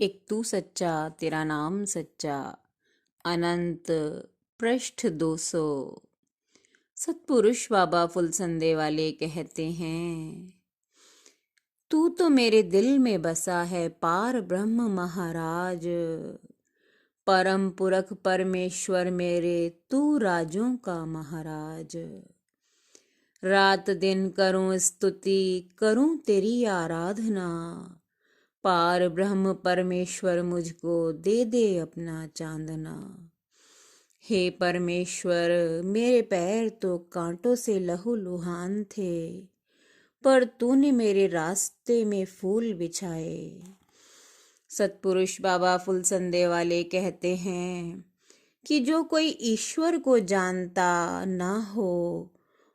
एक तू सच्चा तेरा नाम सच्चा अनंत पृष्ठ 200। सतपुरुष बाबा फुलसंदे वाले कहते हैं, तू तो मेरे दिल में बसा है पार ब्रह्म महाराज। परम पुरख परमेश्वर मेरे तू राजों का महाराज। रात दिन करूं स्तुति करूं तेरी आराधना। पार ब्रह्म परमेश्वर मुझको दे दे अपना चांदना। हे परमेश्वर, मेरे पैर तो कांटों से लहूलुहान थे, पर तूने मेरे रास्ते में फूल बिछाए। सतपुरुष बाबा फुलसंदे वाले कहते हैं कि जो कोई ईश्वर को जानता ना हो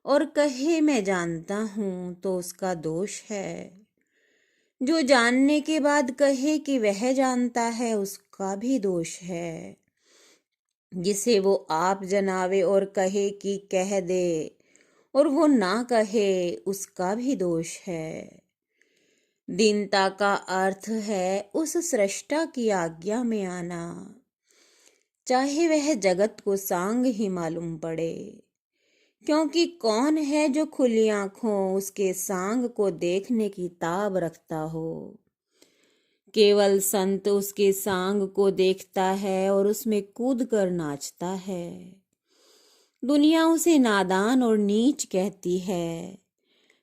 और कहे मैं जानता हूँ तो उसका दोष है। जो जानने के बाद कहे कि वह जानता है उसका भी दोष है। जिसे वो आप जनावे और कहे कि कह दे और वो ना कहे उसका भी दोष है। दीनता का अर्थ है उस सृष्टा की आज्ञा में आना, चाहे वह जगत को सांग ही मालूम पड़े। क्योंकि कौन है जो खुली आंखों उसके सांग को देखने की ताब रखता हो। केवल संत उसके सांग को देखता है और उसमें कूद कर नाचता है। दुनिया उसे नादान और नीच कहती है,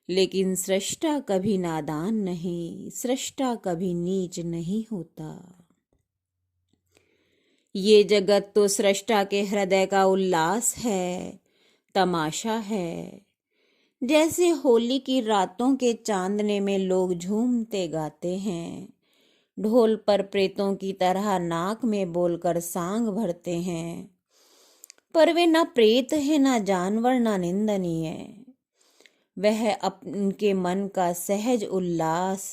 लेकिन सृष्टा कभी नादान नहीं, सृष्टा कभी नीच नहीं होता। ये जगत तो सृष्टा के हृदय का उल्लास है, तमाशा है। जैसे होली की रातों के चांदने में लोग झूमते गाते हैं, ढोल पर प्रेतों की तरह नाक में बोलकर सांग भरते हैं, पर वे न प्रेत है, न जानवर, न निंदनीय। वह अपने मन का सहज उल्लास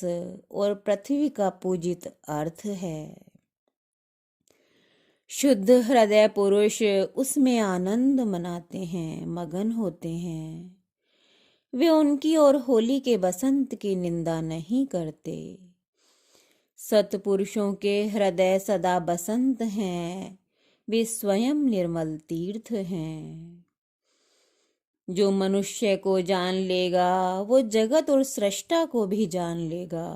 और पृथ्वी का पूजित अर्थ है। शुद्ध हृदय पुरुष उसमें आनंद मनाते हैं, मगन होते हैं। वे उनकी और होली के बसंत की निंदा नहीं करते। सतपुरुषों के हृदय सदा बसंत हैं, वे स्वयं निर्मल तीर्थ हैं। जो मनुष्य को जान लेगा वो जगत और सृष्टा को भी जान लेगा,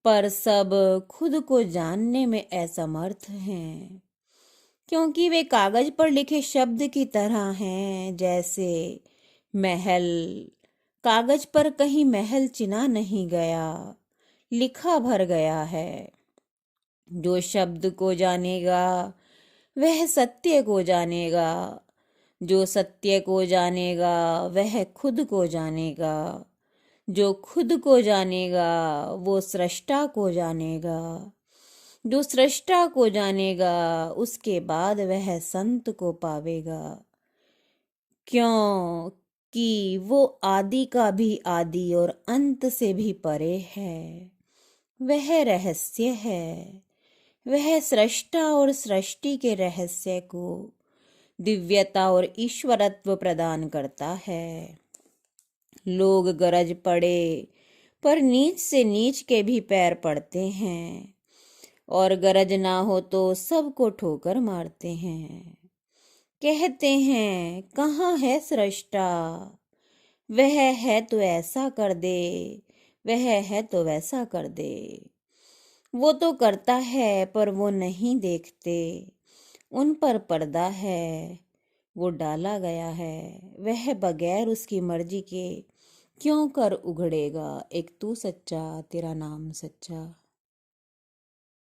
पर सब खुद को जानने में असमर्थ हैं, क्योंकि वे कागज पर लिखे शब्द की तरह हैं। जैसे महल, कागज पर कहीं महल चिना नहीं गया, लिखा भर गया है। जो शब्द को जानेगा वह सत्य को जानेगा, जो सत्य को जानेगा वह खुद को जानेगा, जो खुद को जानेगा वो सृष्टा को जानेगा, जो सृष्टा को जानेगा उसके बाद वह संत को पावेगा। क्यों कि वो आदि का भी आदि और अंत से भी परे है। वह रहस्य है, वह सृष्टा और सृष्टि के रहस्य को दिव्यता और ईश्वरत्व प्रदान करता है। लोग गरज पड़े पर नीच से नीच के भी पैर पड़ते हैं, और गरज ना हो तो सबको ठोकर मारते हैं। कहते हैं कहाँ है सृष्टा, वह है तो ऐसा कर दे, वह है तो वैसा कर दे। वो तो करता है पर वो नहीं देखते, उन पर पर्दा है, वो डाला गया है। वह बगैर उसकी मर्जी के क्यों कर उघड़ेगा। एक तू सच्चा तेरा नाम सच्चा।